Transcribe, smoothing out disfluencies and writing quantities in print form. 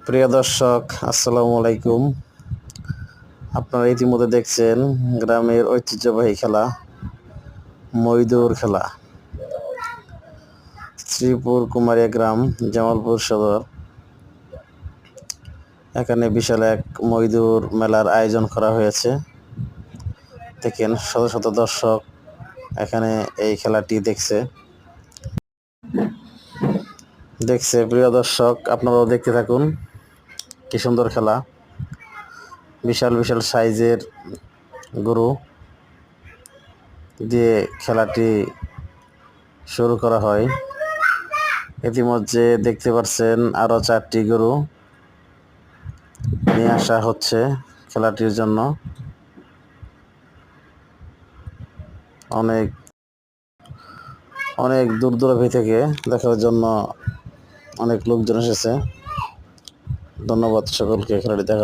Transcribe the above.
প্রিয় দর্শক, আসসালামু আলাইকুম। আপনারা ইতিমধ্যে দেখছেন গ্রামের ঐতিহ্যবাহী খেলা মইদুর খেলা। শ্রীপুর কুমারিয়া গ্রাম, জামালপুর সদর। এখানে বিশাল এক মইদুর মেলার আয়োজন করা হয়েছে। দেখেন, শত শত দর্শক এখানে এই খেলাটি দেখছে। প্রিয় দর্শক, আপনারাও দেখতে থাকুন। কি সুন্দর খেলা! বিশাল বিশাল সাইজের গরু দিয়ে খেলাটি শুরু করা হয়। ইতিমধ্যে দেখতে পাচ্ছেন আরো 4টি গরু নিয়ে আসা হচ্ছে খেলাটির জন্য। অনেক অনেক দূর দূরান্ত থেকে দেখার জন্য অনেক লোকজন এসেছে। ধন্যবাদ সকলকে খেলাটি দেখা।